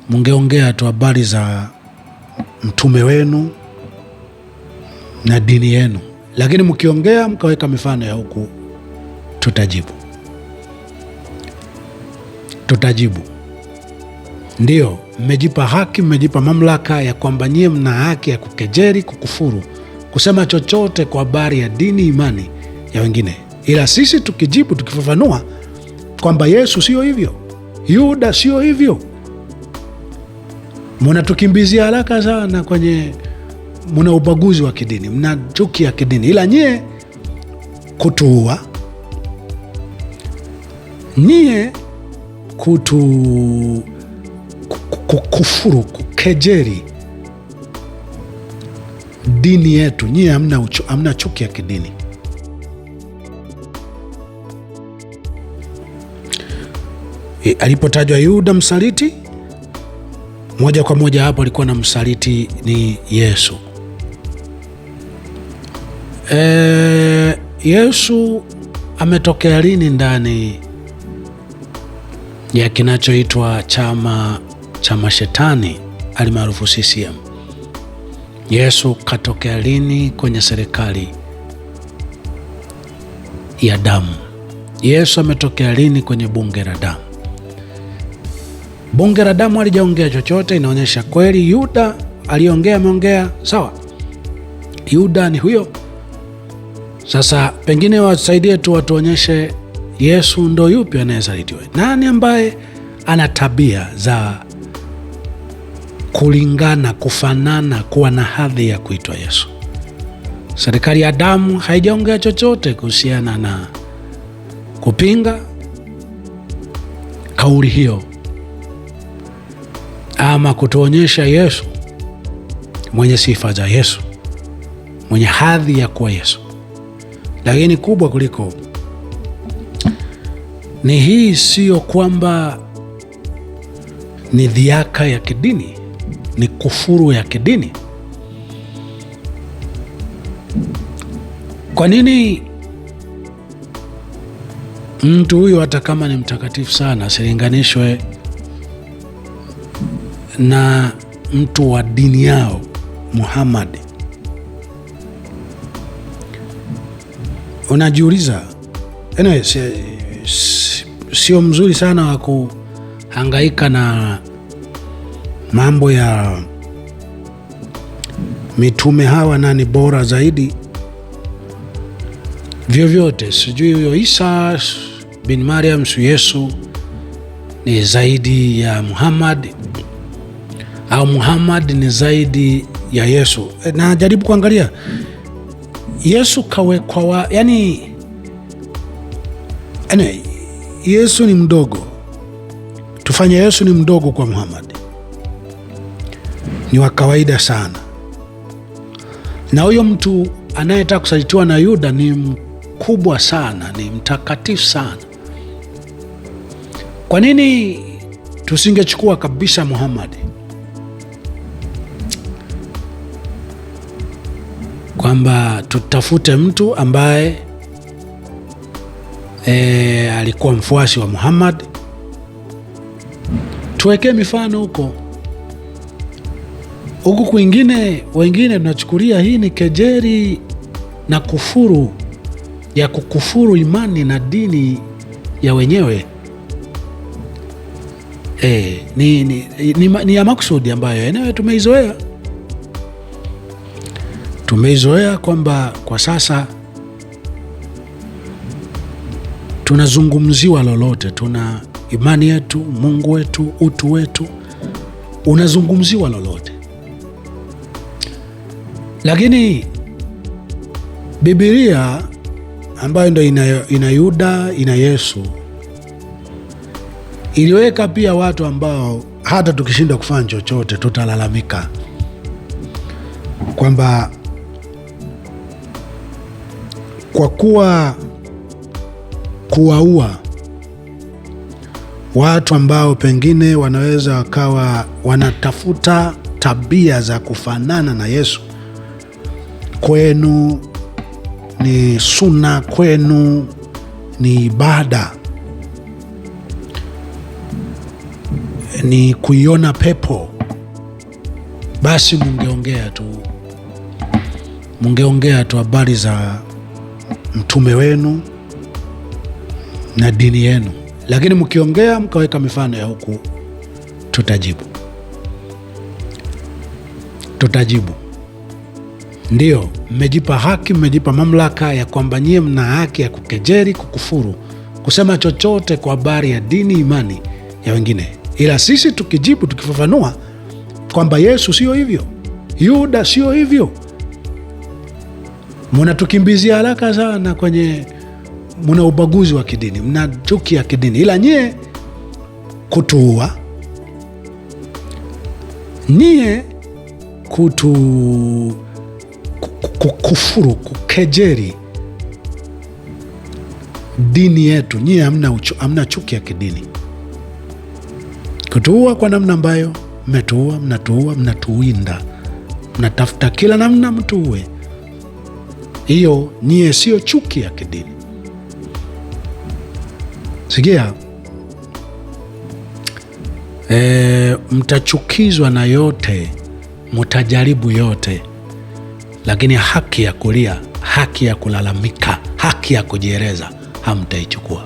mungeongea tu habari za mtume wenu na dini yenu, lakini mkiongea mkaweka mifano ya huku, tutajibu. Ndio, mmejipa haki, mmejipa mamlaka ya kwamba nyie mna haki ya kukejeli, kukufuru, kusema chochote kwa habari ya dini, imani ya wengine. Ila sisi tukijibu, tukifafanua kwamba Yesu sio hivyo, Yuda sio hivyo, mnatukimbizia haraka sana kwenye, mna ubaguzi wa kidini, mna chuki ya kidini. Ila nyie kutuua, nyie kukufuru, kukejeli dini yetu, nyie hamna chuki ya kidini. Alipotajwa Yuda msaliti, moja kwa moja hapo alikuwa na msaliti ni Yesu. Yesu ametokea lini ndani ya kinachoitwa chama cha mashetani alimaarufu CCM? Yesu katokea lini kwenye serikali ya damu? Yesu ametokea lini kwenye bunge la damu? Bunge la damu halijaongea chochote. Inaonyesha kweli Yuda aliongea, ameongea sawa, Yuda ni huyo. Sasa pengine wasaidie tu, watuonyeshe Yesu ndo yupi anayesalitiwa, nani ambaye ana tabia za kulingana, kufanana, kuwa na hadhi ya kuitwa Yesu. Serikali ya damu haijaongea chochote kuhusiana na kupinga kauli hiyo ama kutuonyesha Yesu mwenye sifa za Yesu, mwenye hadhi ya kuwa Yesu. Lakini kubwa kuliko ni hii, sio kwamba ni dhiaka ya kidini, ni kufuru ya kidini. Kwa nini mtu huyu hata kama ni mtakatifu sana asilinganishwe na mtu wa dini yao Muhammad? Unajiuliza, anyway, sio mzuri sana wa kuhangaika na mambo ya mitume hawa, nani bora zaidi vyovyote. Sijui huyo Isa bin Maryam, su Yesu ni zaidi ya Muhammad au Muhammad ni zaidi ya Yesu. Na jaribu kuangalia Yesu kawekwa yani, anyway, Yesu ni mdogo. Tufanye Yesu ni mdogo kwa Muhammad, ni wa kawaida sana. Na huyo mtu anayetaka kusalitiwa na Yuda ni mkubwa sana, ni mtakatifu sana. Kwa nini tusingechukua kabisa Muhammad, kwamba tutafute mtu ambaye alikuwa mfuasi wa Muhammad, tuwekee mifano huko kwingine. Wengine tunachukulia hii ni kejeli na kufuru ya kukufuru imani na ya wenyewe. Ni ya makusudi ambayo enyewe tumeizoea kwamba kwa sasa tunazungumziwa lolote, tuna imani yetu, Mungu wetu, utu wetu unazungumziwa lolote. Lakini Biblia ambayo ndo ina Yuda, ina Yesu, iliweka pia watu ambao hata tukishindwa kufanya chochote tutalalamika kwamba kwa kuwa kuwaua watu ambao pengine wanaweza wakawa wanatafuta tabia za kufanana na Yesu, kwenu ni sunna, kwenu ni ibada. ni kuiona pepo, basi mungeongea tu habari za mtume wenu na dini yenu, lakini mkiongea mkaweka mifano ya huku, tutajibu. Ndiyo, mmejipa haki, mmejipa mamlaka ya kwamba nyie mna haki ya kukejeli, kukufuru, kusema chochote kwa habari ya dini, imani ya wengine. Ila sisi tukijibu, tukifafanua kwamba Yesu sio hivyo, Yuda sio hivyo, mnatukimbizia haraka sana kwenye, mna ubaguzi wa kidini, mna chuki ya kidini. Ila nyie kutuua, nyie kukufuru, kukejeri dini yetu, nyie hamna chuki ya kidini. Kutuua kwa namna ambayo mmetuua, mnatuwinda, mnatafuta kila namna mtuue, hiyo nyie sio chuki ya kidini. Sikia, mtachukizwa na yote, mtajaribu yote, lakini haki ya kulia, haki ya kulalamika, haki ya kujieleza hamtaichukua.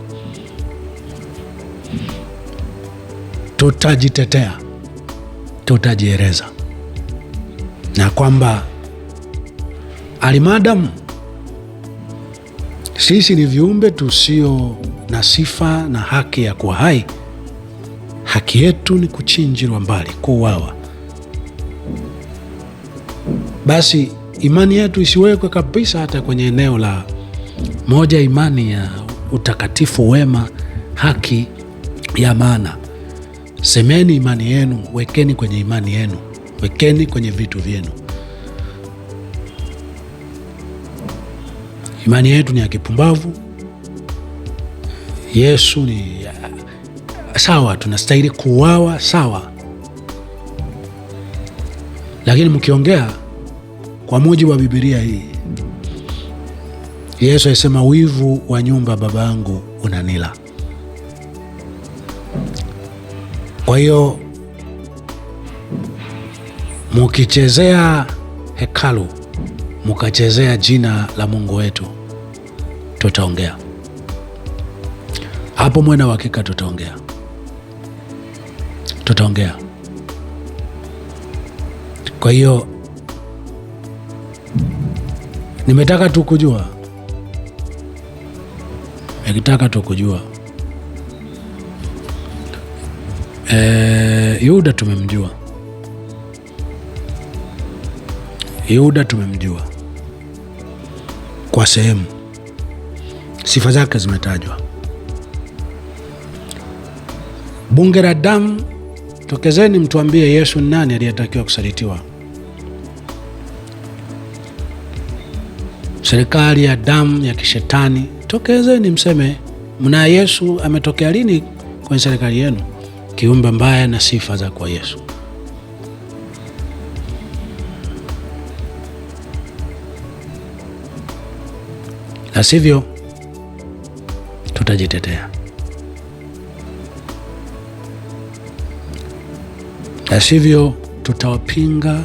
Tutajitetea, tutajieleza, na kwamba alimadam sisi ni viumbe tusio na sifa na haki ya kuwa hai, haki yetu ni kuchinjirwa mbali, kuuawa. Basi imani yetu isiwekwe kabisa hata kwenye eneo la moja, imani ya utakatifu, wema, haki ya maana. Semeni imani yenu, wekeni kwenye imani yenu, wekeni kwenye vitu vyenu. Imani yetu ni ya kipumbavu, Yesu ni sawa, tunastahili kuuawa, sawa, lakini mkiongea kwa mujibu wa Biblia hii, Yesu alisema wivu wa nyumba baba yangu unanila. Kwa hiyo mukichezea hekalu, mukachezea jina la Mungu wetu, tutaongea hapo, mwe na uhakika tutaongea. Kwa hiyo nimetaka tu kujua, Yuda tumemjua kwa sehemu, sifa zake zimetajwa. Bunge la damu, tokezeni mtuambie Yesu nani aliyetakiwa kusalitiwa. Serikali ya damu ya kishetani, tokezeni mseme mna Yesu ametokea lini kwenye serikali yenu, kiumbe mbaya na sifa za kwa Yesu. La sivyo tutajitetea, la sivyo tutawapinga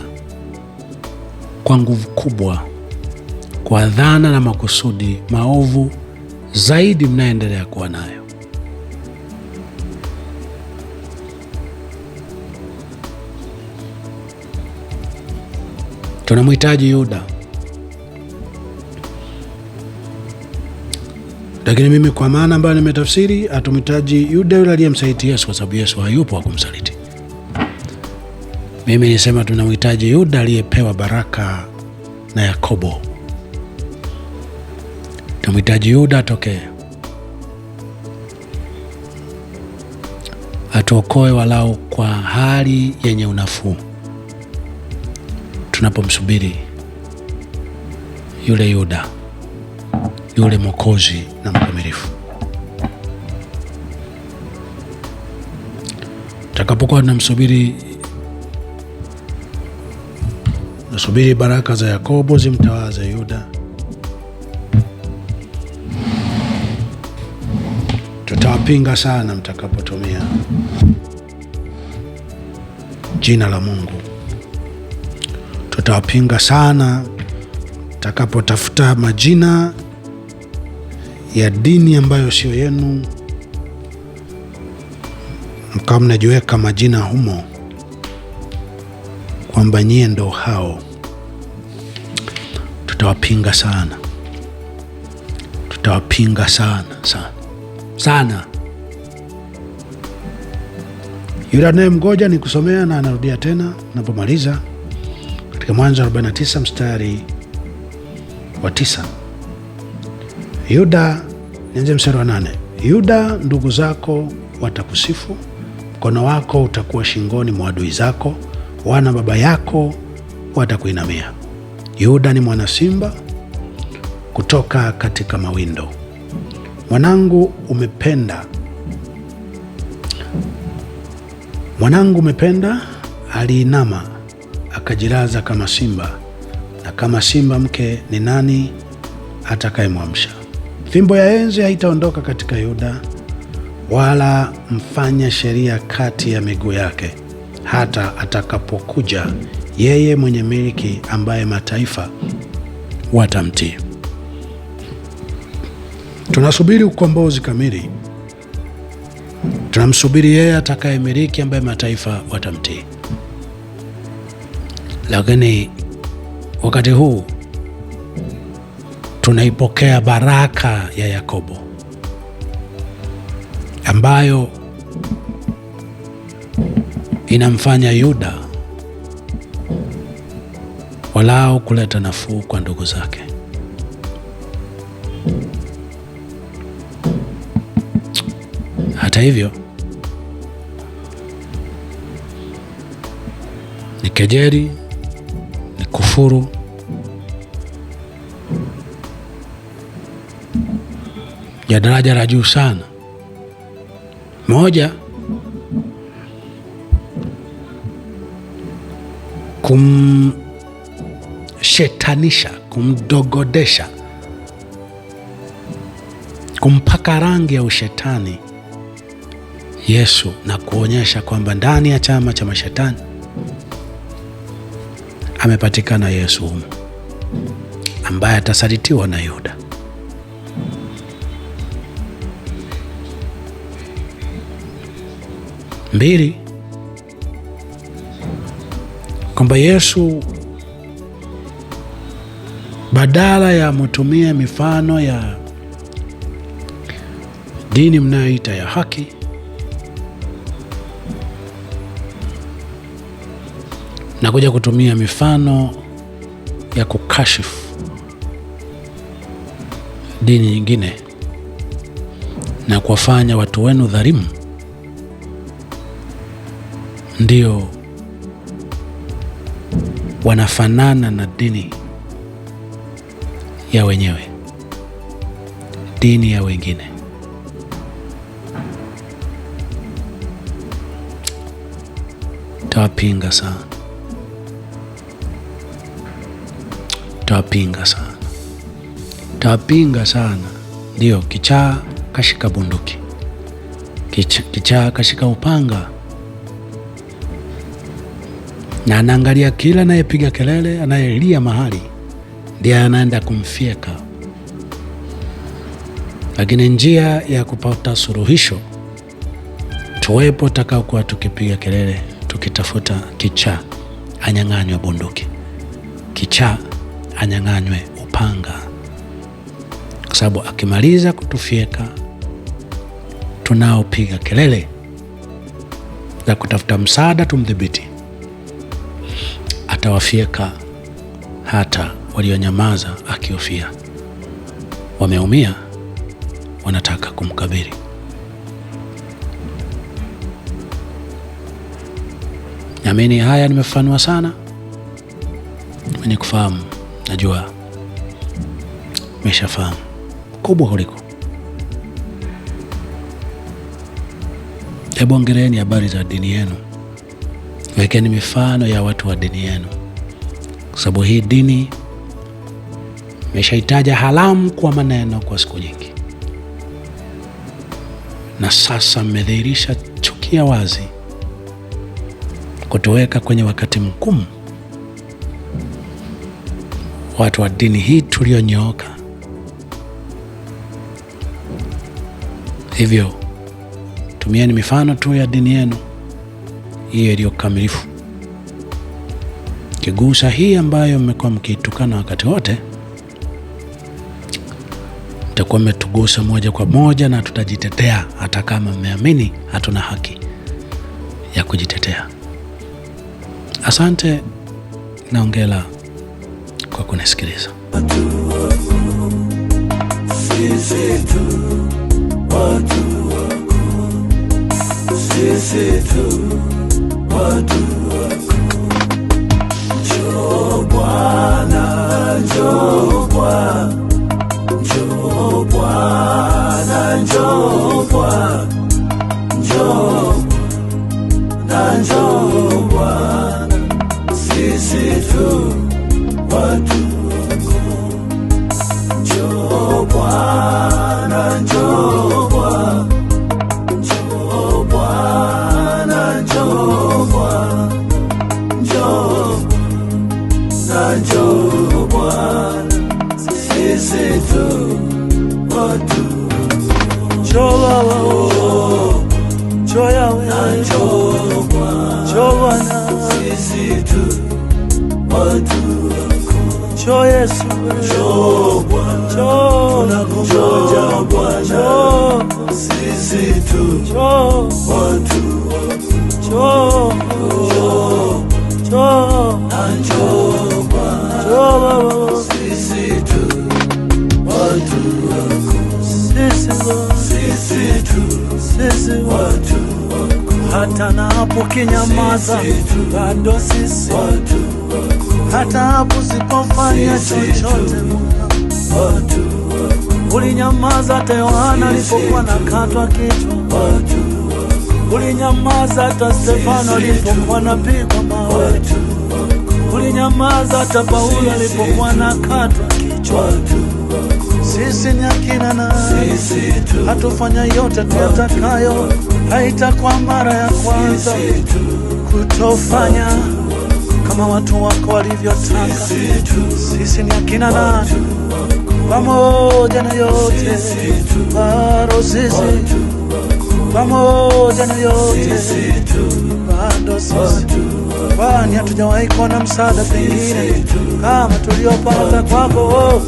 kwa nguvu kubwa, kwa dhana na makusudi maovu zaidi mnaendelea kuwa nayo. Tunamhitaji Yuda, lakini mimi kwa maana ambayo nimetafsiri, hatumhitaji Yuda yule aliyemsaliti Yesu, kwa sababu Yesu hayupo wa kumsaliti. Mimi nisema tunamhitaji Yuda aliyepewa baraka na Yakobo. Tunamhitaji Yuda atokee, atuokoe walau kwa hali yenye unafuu, tunapomsubiri yule Yuda, yule Mwokozi na mkamilifu. Tutakapokuwa tunamsubiri, nasubiri baraka za Yakobo zimtawaze Yuda, tutawapinga sana mtakapotumia jina la Mungu. Tutawapinga sana takapotafuta majina ya dini ambayo sio yenu, mkawa mnajiweka majina humo kwamba nyie ndo hao. Tutawapinga sana, tutawapinga sana sana sana. Yuda naye mgoja ni kusomea na anarudia tena napomaliza katika Mwanzo 49 mstari wa 9. Yuda, nianze mstari wa 8. Yuda, ndugu zako watakusifu, mkono wako utakuwa shingoni mwa adui zako, wana baba yako watakuinamia. Yuda ni mwana simba kutoka katika mawindo. Mwanangu umependa, aliinama akajilaza kama simba, na kama simba mke ni nani atakayemwamsha? Fimbo ya enzi haitaondoka katika Yuda, wala mfanya sheria kati ya miguu yake, hata atakapokuja yeye mwenye miliki, ambaye mataifa watamtii. Tunasubiri ukombozi kamili. Tunamsubiri yeye atakayemiliki, ambaye mataifa watamtii. Lakini wakati huu tunaipokea baraka ya Yakobo ambayo inamfanya Yuda walao kuleta nafuu kwa ndugu zake. Hata hivyo, ni kejeli, ni kufuru, ya daraja la juu sana. Moja, kumshetanisha, kumdogodesha, kumpaka rangi ya ushetani Yesu na kuonyesha kwamba ndani ya chama cha mashetani amepatikana Yesu humu, ambaye atasalitiwa na Yuda. Mbili, kwamba Yesu badala ya mutumie mifano ya dini mnayoita ya haki, na kuja kutumia mifano ya kukashifu dini nyingine na kuwafanya watu wenu dhalimu, ndio wanafanana na dini ya wenyewe, dini ya wengine. Tawapinga sana, tawapinga sana, tawapinga sana. Ndio, kichaa kashika bunduki, kichaa kashika upanga, na anaangalia kila anayepiga kelele, anayelia mahali, ndiye anaenda kumfyeka. Lakini njia ya kupata suluhisho, tuwepo takao kuwa tukipiga kelele, tukitafuta kichaa anyang'anywe bunduki, kichaa anyang'anywe upanga, kwa sababu akimaliza kutufyeka, tunaopiga kelele za kutafuta msaada tumdhibiti, atawafyeka hata walionyamaza, akihofia wameumia, wanataka kumkabili. Naamini haya nimefanua sana, mwenye kufahamu najua meshafahamu kubwa kuliko. Hebu ongeleni habari za dini yenu, wekeni mifano ya watu wa dini yenu, kwa sababu hii dini imeshaitaja haramu kwa maneno kwa siku nyingi, na sasa mmedhihirisha chuki ya wazi kutuweka kwenye wakati mgumu. Watu wa dini hii tulionyooka. Hivyo tumieni mifano tu ya dini yenu hiyo iliyo kamilifu. Kigusa hii ambayo mmekuwa mkiitukana wakati wote, mtakuwa mmetugusa moja kwa moja na tutajitetea, hata kama mmeamini hatuna haki ya kujitetea. Asante na hongera kwa kunisikiliza. Sisi tu watu wako. Njoo Bwana, njoo Bwana, njoo Bwana, njoo Bwana, njoo na njoo Bwana. Sisi tu watu wako. Njoo Bwana, njoo Bwana, njoo Bwana, njoo Bwana, njoo na njoo Bwana. Sisi tu watu wako. Njoo Baba, njoo Yahweh, njoo Bwana, njoo Bwana. Sisi tu watu wako. Njoo Yesu, njoo Bwana, njoo tunakungoja Bwana. Sisi tu njoo watu wako. Njoo, njoo, njoo na njoo Bwana, njoo Baba. Sisi tu watu wako. Sisi tu watu wako. Hata napo kinyamaza bado sisi watu wako. Hata hapo sipofanya chochote watu wako. Ulinyamaza hata Yohana alipokuwa nakatwa kichwa watu wako. Ulinyamaza hata Stefano alipokuwa anapigwa mawe watu wako. Ulinyamaza hata Paulo alipokuwa nakatwa kichwa watu wako. Sisi ni akina nani? Hatufanya yote tuyatakayo. Haitakuwa mara ya kwanza kutofanya kama watu wako walivyotaka. Sisi ni akina nani? Pamoja na yote bado sisi, pamoja na yote bado sisi, kwani hatujawahi kuona msaada pengine kama tuliopata kwako.